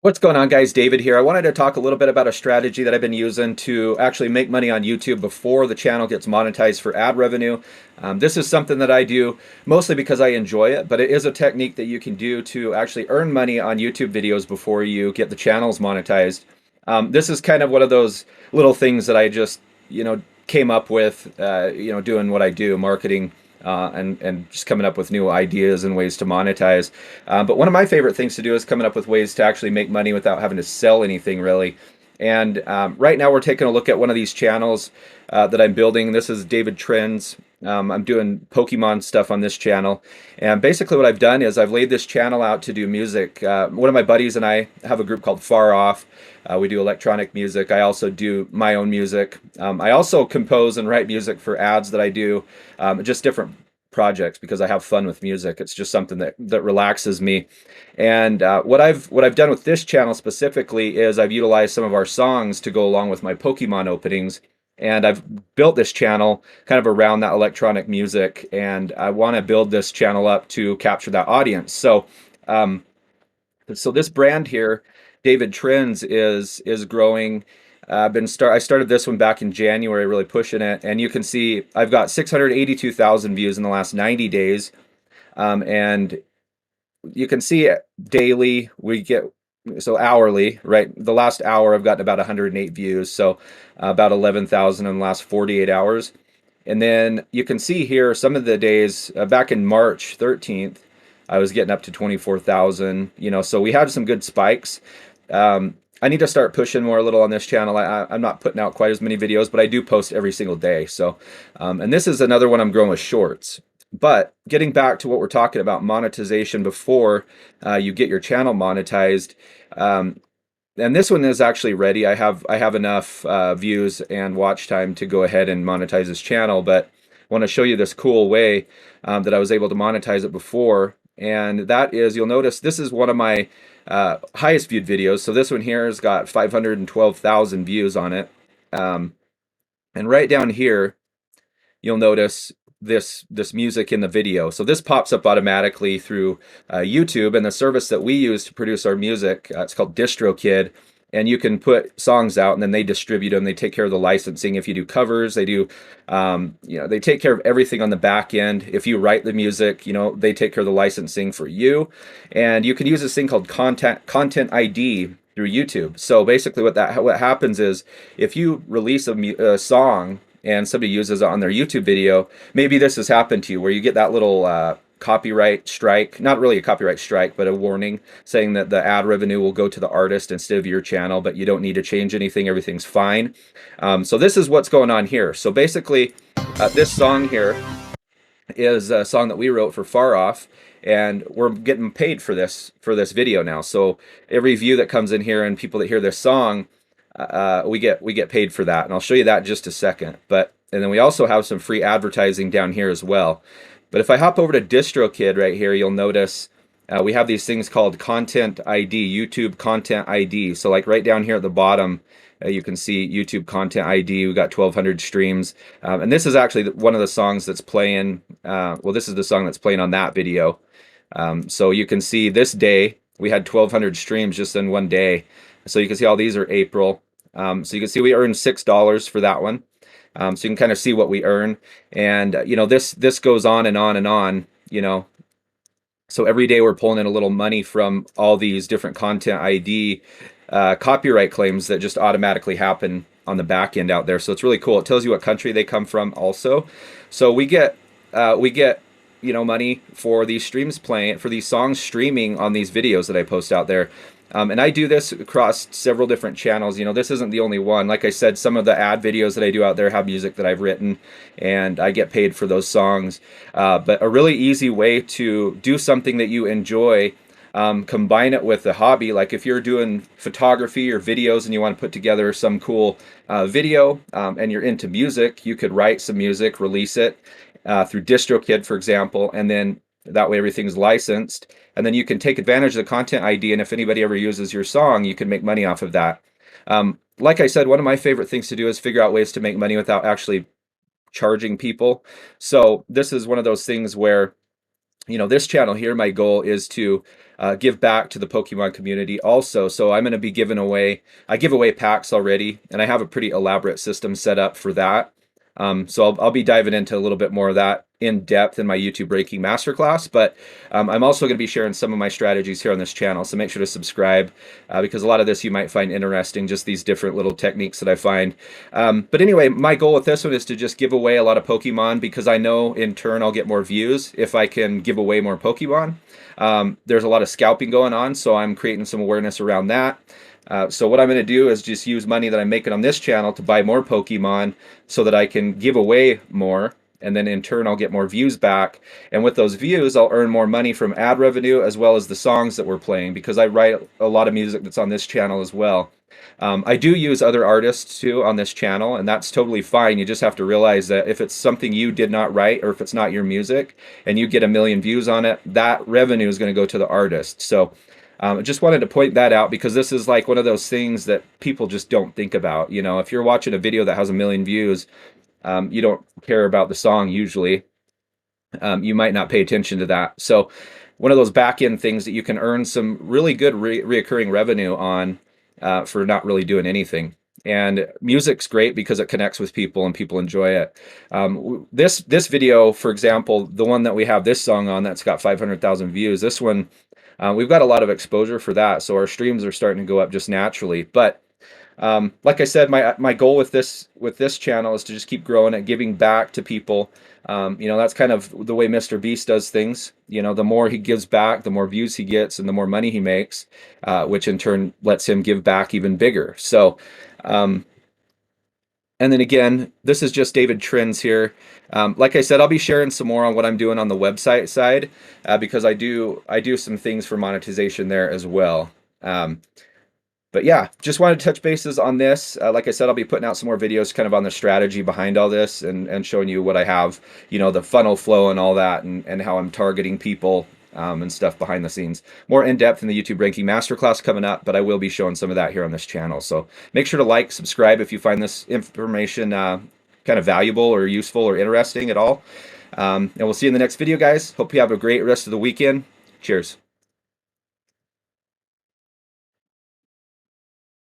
What's going on, guys? David here. I wanted to talk a little bit about a strategy that I've been using to actually make money on YouTube before the channel gets monetized for ad revenue. This is something that I do mostly because I enjoy it, but it is a technique that you can do to actually earn money on YouTube videos before you get the channels monetized. This is kind of one of those little things that I just, came up with, doing what I do, marketing. And just coming up with new ideas and ways to monetize. But one of my favorite things to do is coming up with ways to actually make money without having to sell anything really. And right now we're taking a look at one of these channels that I'm building. This is David Trends. I'm doing Pokemon stuff on this channel. And basically what I've done is I've laid this channel out to do music. One of my buddies and I have a group called Far Off. We do electronic music. I also do my own music. I also compose and write music for ads that I do, just different projects because I have fun with music. It's just something that relaxes me. And what I've done with this channel specifically is I've utilized some of our songs to go along with my Pokemon openings. And I've built this channel kind of around that electronic music, and I want to build this channel up to capture that audience. Um, so this brand here, David Trends, is growing. I started this one back in January, really pushing it, and you can see I've got 682,000 views in the last 90 days, and you can see daily we get so hourly, right? The last hour I've gotten about 108 views, so about 11,000 in the last 48 hours. And then you can see here some of the days back in March 13th, I was getting up to 24,000, so we had some good spikes. I need to start pushing more a little on this channel. I'm not putting out quite as many videos, but I do post every single day. So, and this is another one I'm growing with shorts. But getting back to what we're talking about, monetization before you get your channel monetized, um, and this one is actually ready. I have enough views and watch time to go ahead and monetize this channel, but I want to show you this cool way that I was able to monetize it before. And that is, you'll notice this is one of my highest viewed videos. So this one here has got 512,000 views on it. Um, and right down here, you'll notice this music in the video. So this pops up automatically through YouTube, and the service that we use to produce our music, it's called DistroKid. And you can put songs out, and then they distribute them. They take care of the licensing. If you do covers, they do, they take care of everything on the back end. If you write the music, they take care of the licensing for you. And you can use this thing called content ID through YouTube. So basically, what happens is if you release a song and somebody uses it on their YouTube video, maybe this has happened to you where you get that little copyright strike, not really a copyright strike, but a warning saying that the ad revenue will go to the artist instead of your channel, but you don't need to change anything, everything's fine. So this is what's going on here. So basically, this song here is a song that we wrote for Far Off, and we're getting paid for this video now. So every view that comes in here and people that hear this song, we get paid for that, and I'll show you that in just a second. And then we also have some free advertising down here as well. But if I hop over to DistroKid right here, you'll notice we have these things called Content ID, YouTube Content ID. So like right down here at the bottom, you can see YouTube Content ID. We've got 1,200 streams. And this is actually one of the songs that's playing. Well, this is the song that's playing on that video. So you can see this day, we had 1,200 streams just in one day. So you can see all these are April. So you can see we earned $6 for that one. So you can kind of see what we earn. And, this goes on and on and on. So every day we're pulling in a little money from all these different Content ID copyright claims that just automatically happen on the back end out there. So it's really cool. It tells you what country they come from also. So we get money for these streams playing, for these songs streaming on these videos that I post out there. And I do this across several different channels. This isn't the only one. Like I said, some of the ad videos that I do out there have music that I've written, and I get paid for those songs. But a really easy way to do something that you enjoy, combine it with a hobby. Like if you're doing photography or videos and you want to put together some cool video, and you're into music, you could write some music, release it through DistroKid, for example, and then that way everything's licensed. And then you can take advantage of the Content ID, and if anybody ever uses your song, you can make money off of that. Like I said, one of my favorite things to do is figure out ways to make money without actually charging people. So this is one of those things where this channel here, my goal is to give back to the Pokemon community also. So I'm going to be giving away, I give away packs already, and I have a pretty elaborate system set up for that. So I'll be diving into a little bit more of that in depth in my YouTube Breaking Masterclass, but I'm also going to be sharing some of my strategies here on this channel. So make sure to subscribe because a lot of this you might find interesting, just these different little techniques that I find. But anyway, my goal with this one is to just give away a lot of Pokemon because I know in turn I'll get more views if I can give away more Pokemon. There's a lot of scalping going on, so I'm creating some awareness around that. So what I'm going to do is just use money that I'm making on this channel to buy more Pokemon so that I can give away more, and then in turn I'll get more views back. And with those views, I'll earn more money from ad revenue as well as the songs that we're playing, because I write a lot of music that's on this channel as well. I do use other artists too on this channel, and that's totally fine. You just have to realize that if it's something you did not write, or if it's not your music, and you get 1 million views on it, that revenue is going to go to the artist. So I just wanted to point that out because this is like one of those things that people just don't think about. If you're watching a video that has 1 million views, you don't care about the song usually. You might not pay attention to that. So one of those back end things that you can earn some really good reoccurring revenue on for not really doing anything. And music's great because it connects with people and people enjoy it. This video, for example, the one that we have this song on that's got 500,000 views, this one, we've got a lot of exposure for that. So our streams are starting to go up just naturally. But like I said, my goal with this channel is to just keep growing it, giving back to people. That's kind of the way Mr. Beast does things. The more he gives back, the more views he gets, and the more money he makes, which in turn lets him give back even bigger. So, and then again, this is just David Trends here. Like I said, I'll be sharing some more on what I'm doing on the website side because I do some things for monetization there as well. But yeah, just wanted to touch bases on this. Like I said, I'll be putting out some more videos kind of on the strategy behind all this and showing you what I have, the funnel flow and all that, and how I'm targeting people and stuff behind the scenes. More in depth in the YouTube Ranking Masterclass coming up, but I will be showing some of that here on this channel. So make sure to like, subscribe if you find this information kind of valuable or useful or interesting at all. And we'll see you in the next video, guys. Hope you have a great rest of the weekend. Cheers.